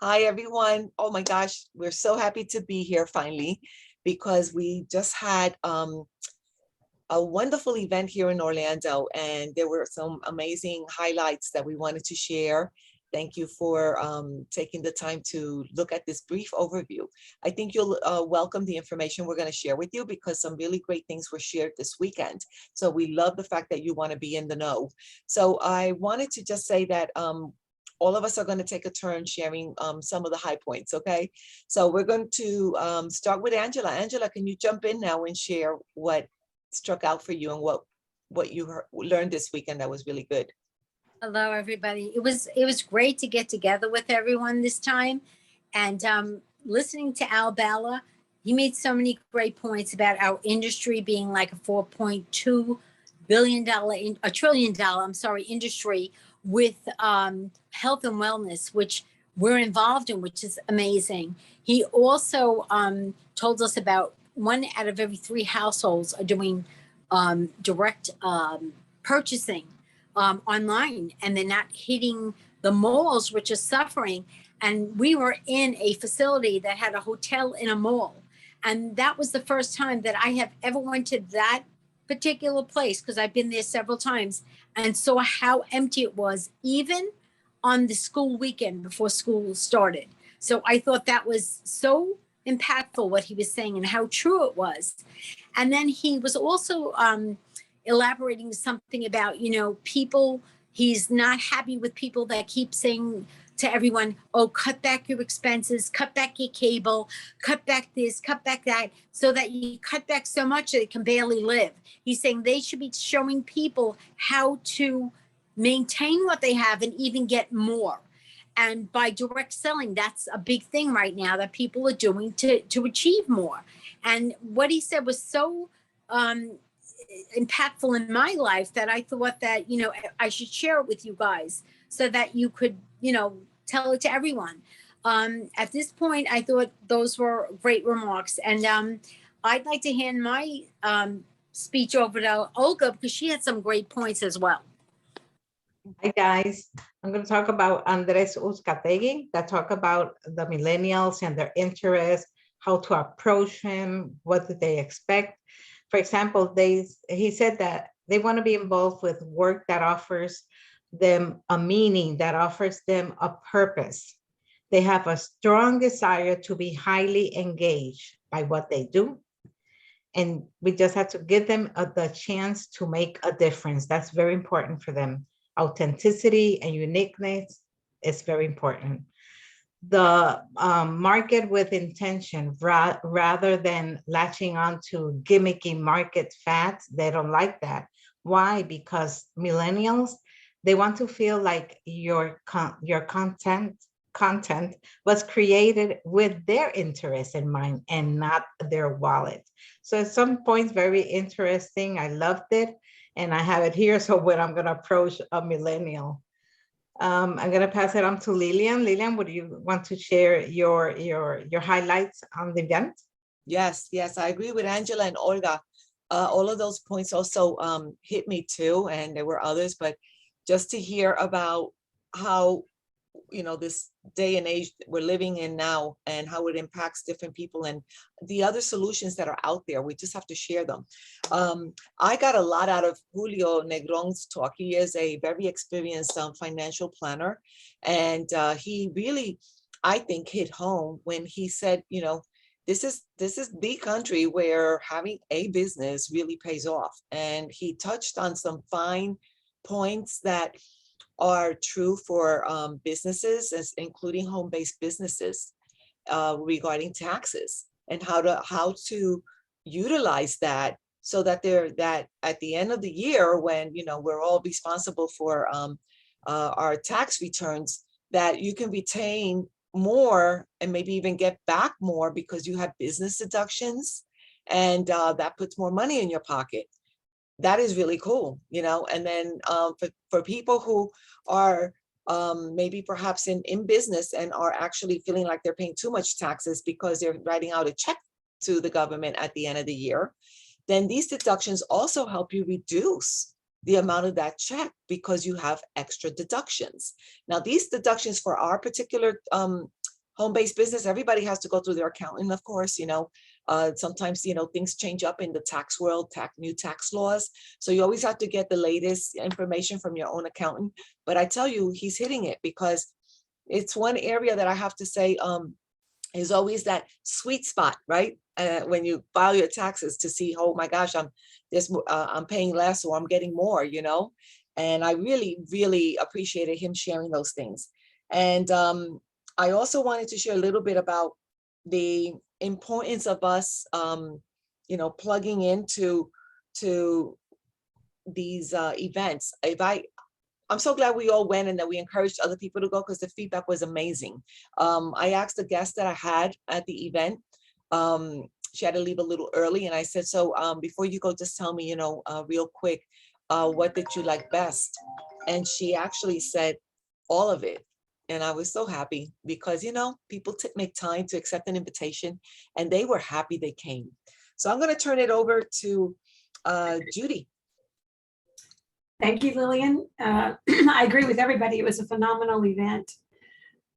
Hi, everyone. Oh my gosh, we're so happy to be here finally because we just had a wonderful event here in Orlando, and there were some amazing highlights that we wanted to share. Thank you for taking the time to look at this brief overview. I think you'll welcome the information we're going to share with you because some really great things were shared this weekend. So we love the fact that you want to be in the know. So I wanted to just say that all of us are going to take a turn sharing some of the high points, okay? So we're going to start with Angela. Angela, can you jump in now and share what struck out for you and what you learned this weekend that was really good? Hello, everybody. It was great to get together with everyone this time, and listening to Al Bala, he made so many great points about our industry being like a $4.2 billion, a $1 trillion, I'm sorry, industry with health and wellness, which we're involved in, which is amazing. He also told us about 1 out of every 3 households are doing direct purchasing online, and they're not hitting the malls, which are suffering. And we were in a facility that had a hotel in a mall, and that was the first time that I have ever went to that particular place, because I've been there several times, and saw how empty it was, even on the school weekend before school started. So I thought that was so impactful what he was saying and how true it was. And then he was also elaborating something about, people, he's not happy with people that keep saying to everyone, oh, cut back your expenses, cut back your cable, cut back this, cut back that, so that you cut back so much that they can barely live. He's saying they should be showing people how to maintain what they have and even get more. And by direct selling, that's a big thing right now that people are doing to achieve more. And what he said was so impactful in my life that I thought that, I should share it with you guys so that you could, tell it to everyone. At this point, I thought those were great remarks. And I'd like to hand my speech over to Olga because she had some great points as well. Hi guys, I'm going to talk about Andres Uzcategui, that talk about the millennials and their interests, how to approach him, what do they expect. For example, he said that they want to be involved with work that offers them a meaning, that offers them a purpose. They have a strong desire to be highly engaged by what they do. And we just have to give them the chance to make a difference. That's very important for them. Authenticity and uniqueness is very important. The market with intention rather than latching on to gimmicky market fads. They don't like that. Why? Because millennials, they want to feel like your content was created with their interest in mind and not their wallet. So at some points, very interesting. I loved it. And I have it here. So when I'm going to approach a millennial, I'm going to pass it on to Lillian. Lillian, would you want to share your highlights on the event? Yes, I agree with Angela and Olga. All of those points also hit me too, and there were others, but just to hear about how, this day and age we're living in now and how it impacts different people and the other solutions that are out there. We just have to share them. I got a lot out of Julio Negron's talk. He is a very experienced financial planner. And he really, I think, hit home when he said, this is the country where having a business really pays off. And he touched on some fine points that are true for businesses, including home-based businesses, regarding taxes and how to utilize that so that that at the end of the year, when we're all responsible for our tax returns, that you can retain more and maybe even get back more because you have business deductions, and that puts more money in your pocket. That is really cool, and then for people who are maybe perhaps in business and are actually feeling like they're paying too much taxes because they're writing out a check to the government at the end of the year, then these deductions also help you reduce the amount of that check because you have extra deductions. Now, these deductions for our particular home-based business, everybody has to go through their accountant, of course, sometimes, things change up in the tax world, new tax laws. So you always have to get the latest information from your own accountant. But I tell you, he's hitting it, because it's one area that I have to say, is always that sweet spot, right? When you file your taxes to see, oh my gosh, I'm paying less or I'm getting more, and I really, really appreciated him sharing those things. And I also wanted to share a little bit about the importance of us, plugging into these events. I'm so glad we all went and that we encouraged other people to go, because the feedback was amazing. I asked the guest that I had at the event, she had to leave a little early, and I said, so before you go, just tell me, real quick, what did you like best? And she actually said all of it. And I was so happy, because, people make time to accept an invitation, and they were happy they came. So I'm going to turn it over to Judy. Thank you, Lillian. I agree with everybody. It was a phenomenal event.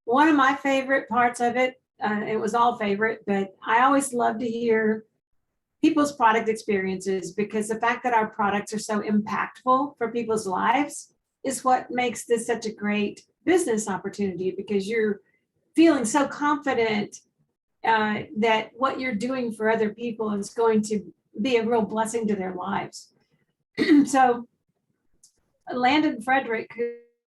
One of my favorite parts of it, it was all favorite, but I always love to hear people's product experiences, because the fact that our products are so impactful for people's lives is what makes this such a great business opportunity, because you're feeling so confident that what you're doing for other people is going to be a real blessing to their lives. So Landon Frederick,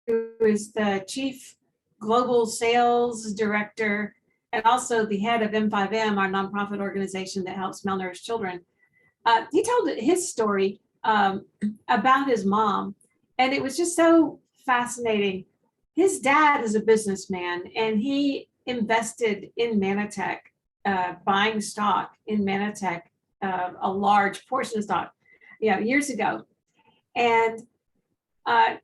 who is the Chief Global Sales Director and also the head of M5M, our nonprofit organization that helps malnourished children, he told his story about his mom, and it was just so fascinating. His dad is a businessman, and he invested in Manatech, buying stock in Manatech, a large portion of stock, years ago. And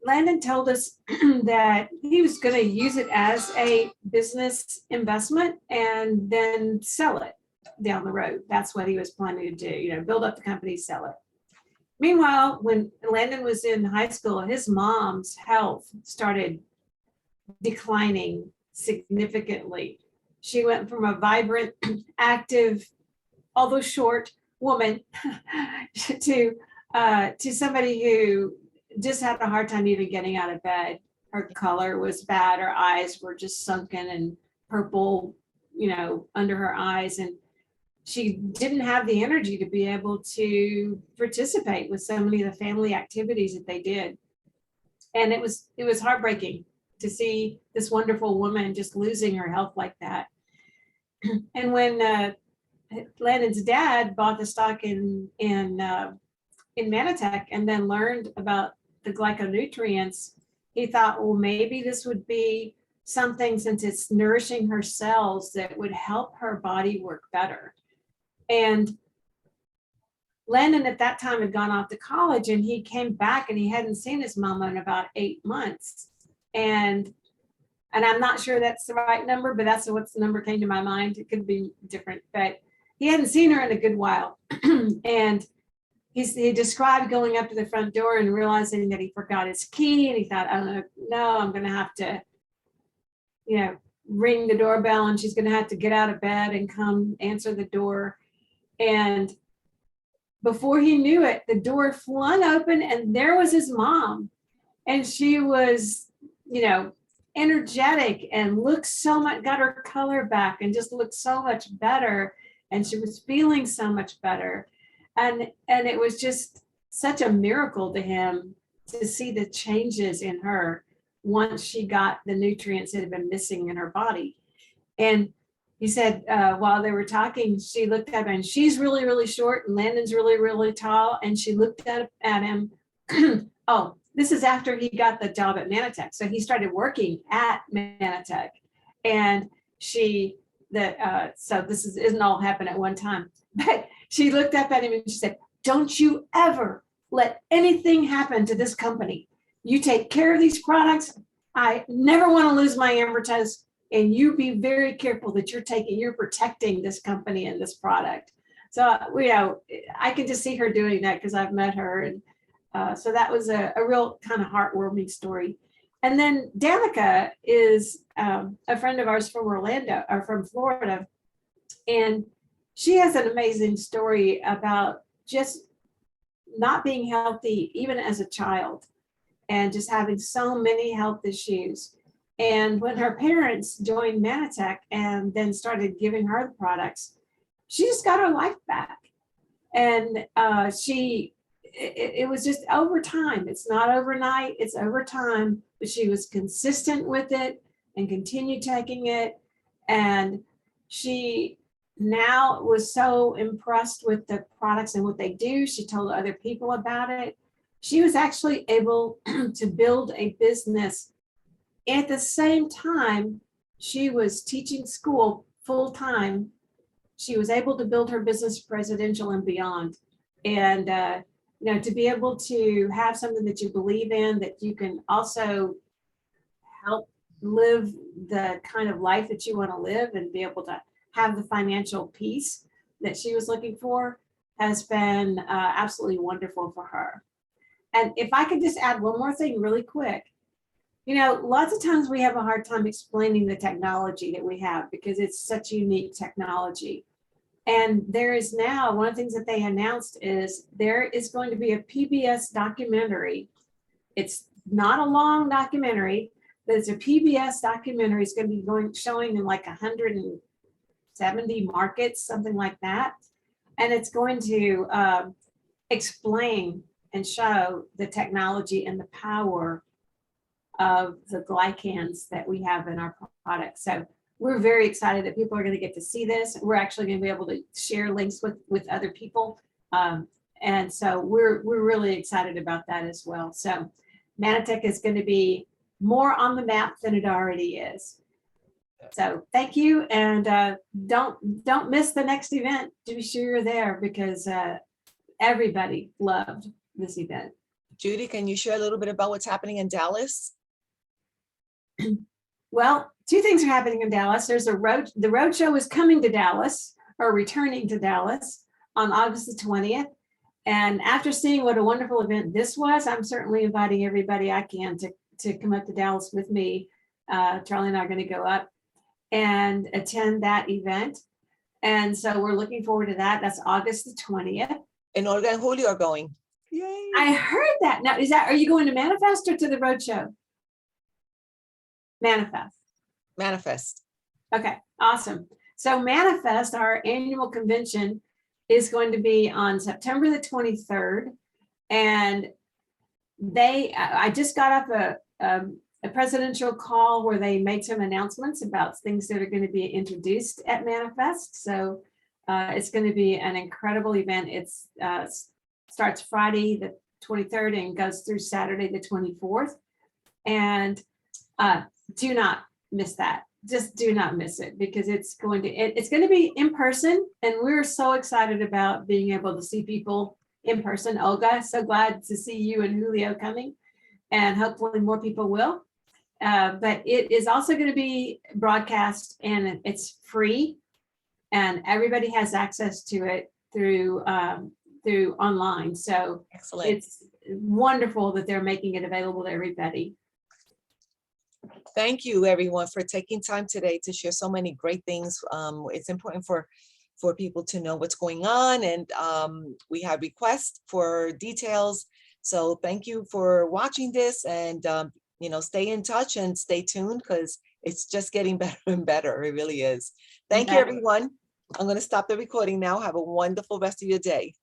Landon told us that he was going to use it as a business investment and then sell it down the road. That's what he was planning to do, build up the company, sell it. Meanwhile, when Landon was in high school, his mom's health started declining significantly. She went from a vibrant, active, although short woman to somebody who just had a hard time even getting out of bed. Her color was bad. Her eyes were just sunken and purple, under her eyes. And she didn't have the energy to be able to participate with so many of the family activities that they did. And it was heartbreaking to see this wonderful woman just losing her health like that. And when Landon's dad bought the stock in Manatech and then learned about the glyconutrients, he thought, well, maybe this would be something, since it's nourishing her cells, that would help her body work better. And Landon at that time had gone off to college, and he came back and he hadn't seen his mama in about 8 months. And I'm not sure that's the right number, but that's what's the number came to my mind. It could be different, but he hadn't seen her in a good while. And he described going up to the front door and realizing that he forgot his key, and he thought, oh no, I'm going to have to, ring the doorbell, and she's going to have to get out of bed and come answer the door. And before he knew it, the door flung open, and there was his mom. And she was, energetic and looked so much, got her color back and just looked so much better. And she was feeling so much better. And it was just such a miracle to him to see the changes in her once she got the nutrients that had been missing in her body. And he said, while they were talking, she looked at him, and she's really, really short, and Landon's really, really tall. And she looked at him. Oh, this is after he got the job at Manatech. So he started working at Manatech. And so this isn't all happen at one time. But she looked up at him and she said, don't you ever let anything happen to this company. You take care of these products. I never want to lose my Ambertose, and you be very careful that you're protecting this company and this product. So, I can just see her doing that because I've met her. And so that was a real kind of heartwarming story. And then Danica is a friend of ours from Orlando or from Florida. And she has an amazing story about just not being healthy, even as a child, and just having so many health issues. And when her parents joined Manatech and then started giving her the products, she just got her life back. And it was just over time. It's not overnight, it's over time, but she was consistent with it and continued taking it. And she now was so impressed with the products and what they do. She told other people about it. She was actually able to build a business. At the same time, she was teaching school full time. She was able to build her business presidential and beyond. And, to be able to have something that you believe in, that you can also help live the kind of life that you want to live and be able to have the financial peace that she was looking for, has been absolutely wonderful for her. And if I could just add one more thing really quick, lots of times we have a hard time explaining the technology that we have because it's such unique technology. And there is now, one of the things that they announced is there is going to be a PBS documentary. It's not a long documentary, but it's a PBS documentary. It's going to be showing in like 170 markets, something like that. And it's going to explain and show the technology and the power of the glycans that we have in our products. So we're very excited that people are going to get to see this. We're actually going to be able to share links with other people. And so we're really excited about that as well. So Manatech is going to be more on the map than it already is. So thank you. And don't miss the next event. Be sure you're there because everybody loved this event. Judy, can you share a little bit about what's happening in Dallas? Well, two things are happening in Dallas. The road show is coming to Dallas, or returning to Dallas, on August the 20th. And after seeing what a wonderful event this was, I'm certainly inviting everybody I can to come up to Dallas with me. Charlie and I are going to go up and attend that event. And so we're looking forward to that. That's August the 20th. And Olga and Julio are going. Yay. I heard that. Now, are you going to Manifest or to the road show? Manifest. Okay, awesome. So Manifest, our annual convention, is going to be on September the 23rd. And I just got off a presidential call where they made some announcements about things that are going to be introduced at Manifest. So it's going to be an incredible event. It's starts Friday the 23rd and goes through Saturday the 24th. And do not miss that. Just do not miss it because it's going to be in person, and we're so excited about being able to see people in person. Olga, so glad to see you and Julio coming, and hopefully more people will. But it is also going to be broadcast, and it's free, and everybody has access to it through online. So Excellent. it's wonderful that they're making it available to everybody. Thank you, everyone, for taking time today to share so many great things. It's important for people to know what's going on, and we have requests for details. So thank you for watching this, and stay in touch and stay tuned because it's just getting better and better. It really is. Thank you, everyone. I'm going to stop the recording now. Have a wonderful rest of your day.